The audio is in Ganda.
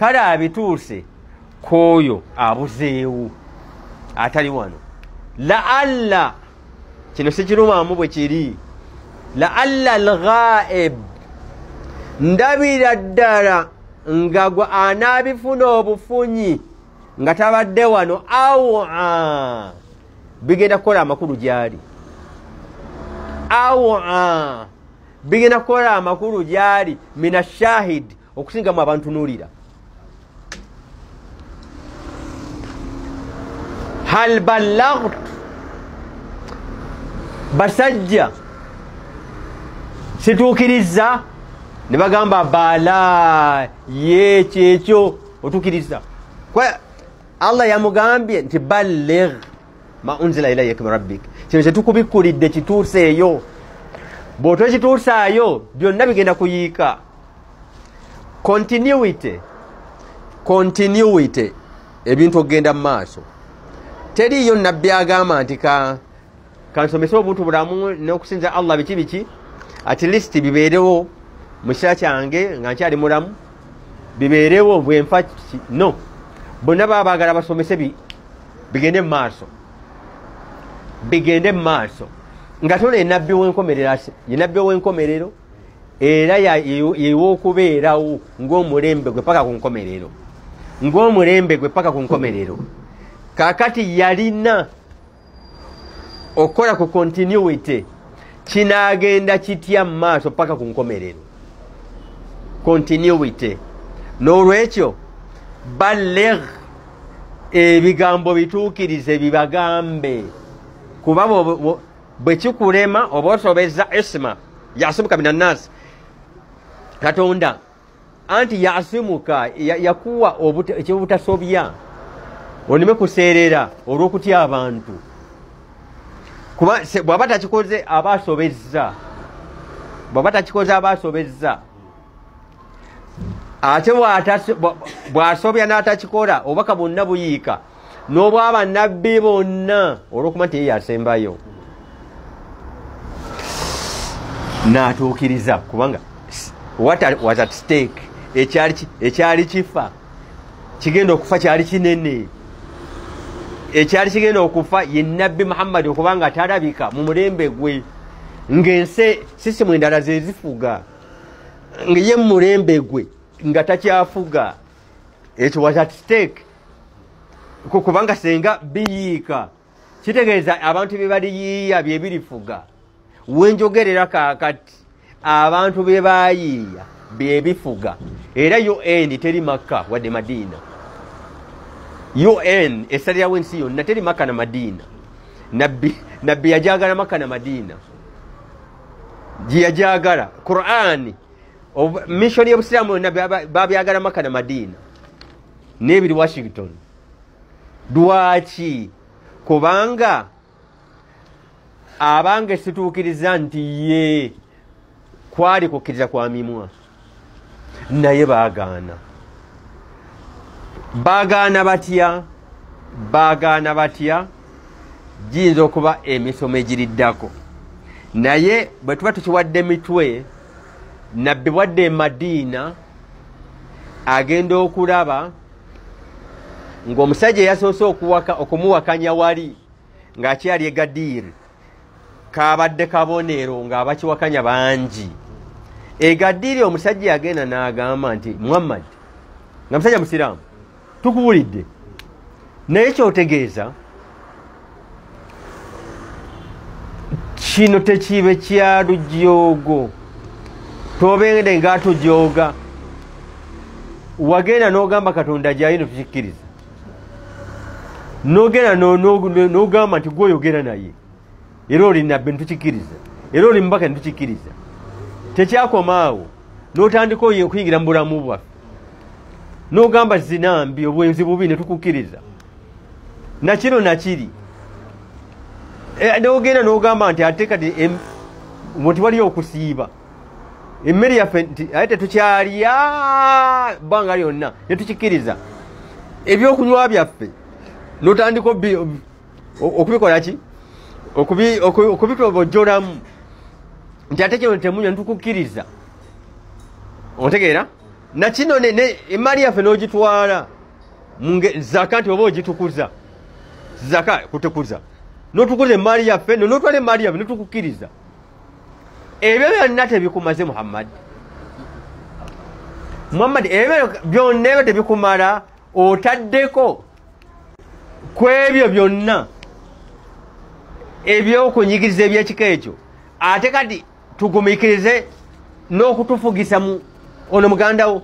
kale abituuse koyo abuzeewo atali wano laalla kino sikirumaamu bwe kiri laalla alghaib ndabira ddala nga gwe anaabifuna obufunyi nga tabadde wano awa bigenda kukola amakulu gyali awa bigenda kukola amakulu gyali mina shahid okusingamu abantunuulira hal ballagt basajja situukiriza ne bagamba bala ye kyekyo otukiriza Allah yamugambye nti balligh ma unzila ilayka min rabbik kino kyetukubikkulidde kituuseeyo bw'oto kituusaayo byonna bigenda kuyiika continuity ebintu okugenda mu maaso teriyo nabbi agamba nti kansomese obuntu bulamu n'okusinza Allah biki at least bibeerewo mu kiseera kyange nga nkyali mulamu bibeerewo bwenfa no bonna baba baagala basomese bigende mu maaso nga tona enabbi w'enkomerero era yeew'okubeerawo ng'omulembe gwe paka ku nkomerero kakati yalina okukola ku continuity kinaagenda kitya mu maaso paka ku nkomerero continuity n'olwekyo balligh ebigambo bituukirize bibagambe kuba bwe kikulema oba osobezza isma yasimuka minannaasi katonda anti yasimuka yakuwa ekyobutasobya onime kuseerera olw'okutya abantu kuba bw'aba takikoze aba asobezza ate bw'asobya n'atakikola obubaka bwonna buyiika n'obw'abannabbi bonna olw'okuba nti ye yasembayo n'atuukiriza kubanga what was at stake ekyali kifa kigenda okufa kyali kinene ekyali kigenda okufa ye nabbi Muhammad okubanga talabika mu mulembe gwe ng'ensi sisimu endala ze zifuga ye mu mulembe gwe nga takyafuga ekyo was at stake kubanga senga biyiika kitegeeza abantu bye baliyiiya bye birifuga wenjogerera kaakati abantu be baayiiya bye bifuga era UN teri Makka wadde Madina UN esalirawo ensi yonna teri Makka na Madina nabbi yajagala Makka na Madina giyajagala Qur'ani mission y'obusiraamu yonna babyagala Makka na Madina n'ebiri Washington lwaki kubanga abange situukiriza nti ye kwali kukkiriza kwa mimwa naye baagaana batya giyinza okuba emisomo egiriddako naye bwe tuba tukiwadde mitwe nabbi bwadde e Madiina agenda okulaba ng'omusajja yasoose okumuwakanya wali ng'akyali e Gadir kabadde kabonero ng'abakiwakanya bangi e Gadir omusajja yagenda n'agamba nti Muhammad nga musajja musiraamu tukuwulidde naye kyotegeeza kino tekibe kya lujoogo tobende ng'atujooga wagenda n'ogamba Katonda gy'ayino tukikkiriza n'ogenda n'ogamba nti gw'oyogera naye era oli nabbi ntukikkiriza era oli mubaka ntukikkiriza tekyakomaawo n'otandika okuyingira mu bulamu bwaffe n'ogamba zinambi obwenzi bubi ne tukukkiriza nakino nakiri n'ogenda n'ogamba nti ate kati nti waliyo okusiiba emmere yaffe aye tetukyalya bbanga lyonna ne tukikkiriza ebyokunywa byaffe n'otandika okubikola ki okubitobojjolamu nti ate kino temunywa nitukukkiriza otegeera na kino ne emali yaffe n'ogitwala zaka nti oba ogitukuza zaka kutukuza n'otukuza emali yaffe n'otwala emali yaffe n'otukukkiriza ebyo byonna tebikumaze Muhammad ebyo byonna ebyo tebikumala otaddeko ku ebyo byonna ebyokunyigiriza ebyekika ekyo ate kati tugumiikirize n'okutufugisa mu ono mugandawo